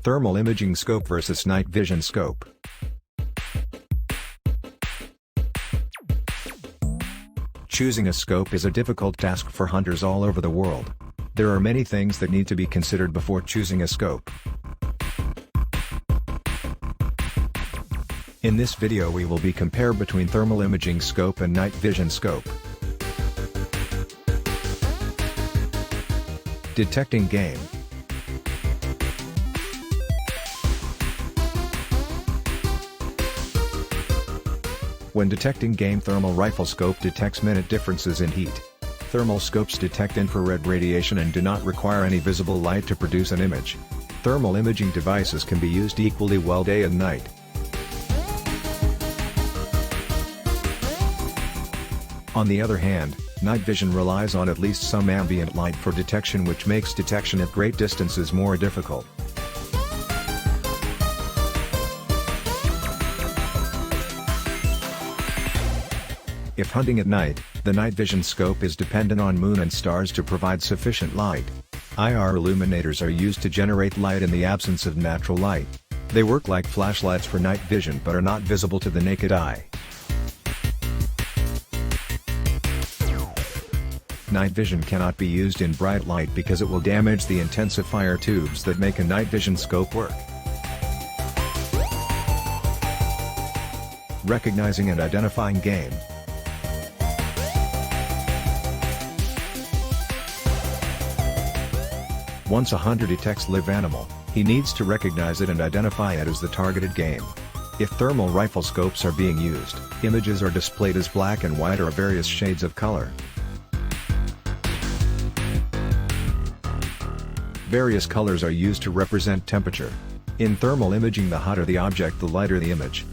Thermal imaging scope versus night vision scope. Choosing a scope is a difficult task for hunters all over the world. There are many things that need to be considered before choosing a scope. In this video we will be compare between thermal imaging scope and night vision scope. Detecting game. When detecting game, thermal rifle scope detects minute differences in heat. Thermal scopes detect infrared radiation and do not require any visible light to produce an image. Thermal imaging devices can be used equally well day and night. On the other hand, night vision relies on at least some ambient light for detection, which makes detection at great distances more difficult. If hunting at night, the night vision scope is dependent on moon and stars to provide sufficient light. IR illuminators are used to generate light in the absence of natural light. They work like flashlights for night vision but are not visible to the naked eye. Night vision cannot be used in bright light because it will damage the intensifier tubes that make a night vision scope work. Recognizing and identifying game. Once a hunter detects live animal, he needs to recognize it and identify it as the targeted game. If thermal rifle scopes are being used, images are displayed as black and white or various shades of color. Various colors are used to represent temperature. In thermal imaging, the hotter the object, the lighter the image.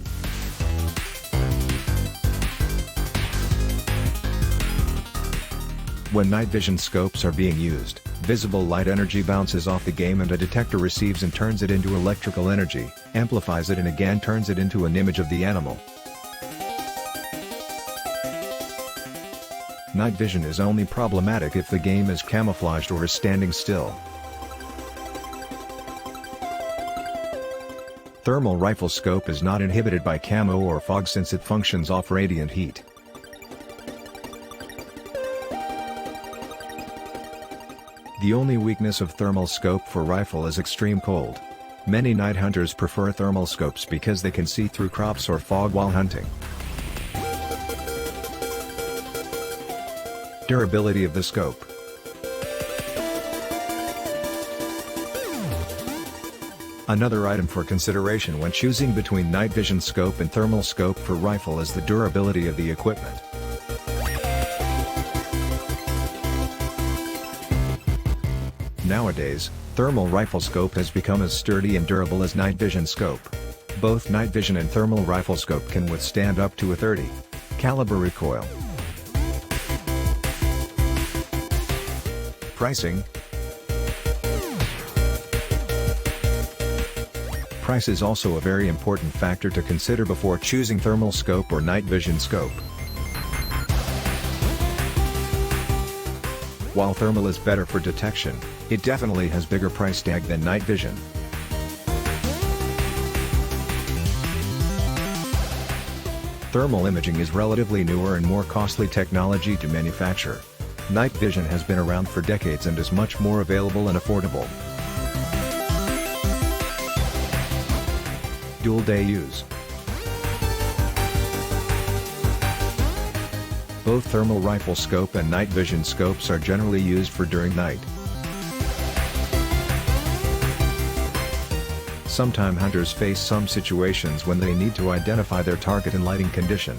When night vision scopes are being used, visible light energy bounces off the game and a detector receives and turns it into electrical energy, amplifies it and again turns it into an image of the animal. Night vision is only problematic if the game is camouflaged or is standing still. Thermal rifle scope is not inhibited by camo or fog since it functions off radiant heat. The only weakness of thermal scope for rifle is extreme cold. Many night hunters prefer thermal scopes because they can see through crops or fog while hunting. Durability of the scope. Another item for consideration when choosing between night vision scope and thermal scope for rifle is the durability of the equipment. Nowadays, thermal rifle scope has become as sturdy and durable as night vision scope. Both night vision and thermal rifle scope can withstand up to a 30 caliber recoil. Pricing. Price is also a very important factor to consider before choosing thermal scope or night vision scope. While thermal is better for detection, it definitely has bigger price tag than night vision. Thermal imaging is relatively newer and more costly technology to manufacture. Night vision has been around for decades and is much more available and affordable. Dual day use. Both thermal rifle scope and night vision scopes are generally used for during night. Sometimes hunters face some situations when they need to identify their target in lighting condition.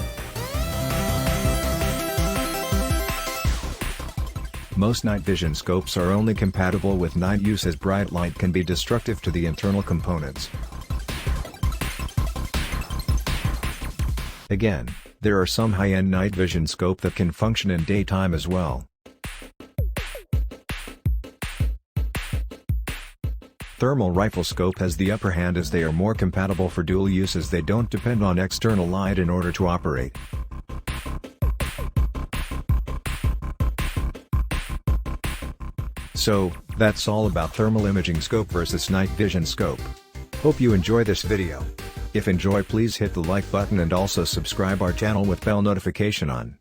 Most night vision scopes are only compatible with night use as bright light can be destructive to the internal components. Again, there are some high-end night vision scope that can function in daytime as well. Thermal rifle scope has the upper hand as they are more compatible for dual use as they don't depend on external light in order to operate. So, that's all about thermal imaging scope versus night vision scope. Hope you enjoy this video. If enjoy, please hit the like button and also subscribe our channel with bell notification on.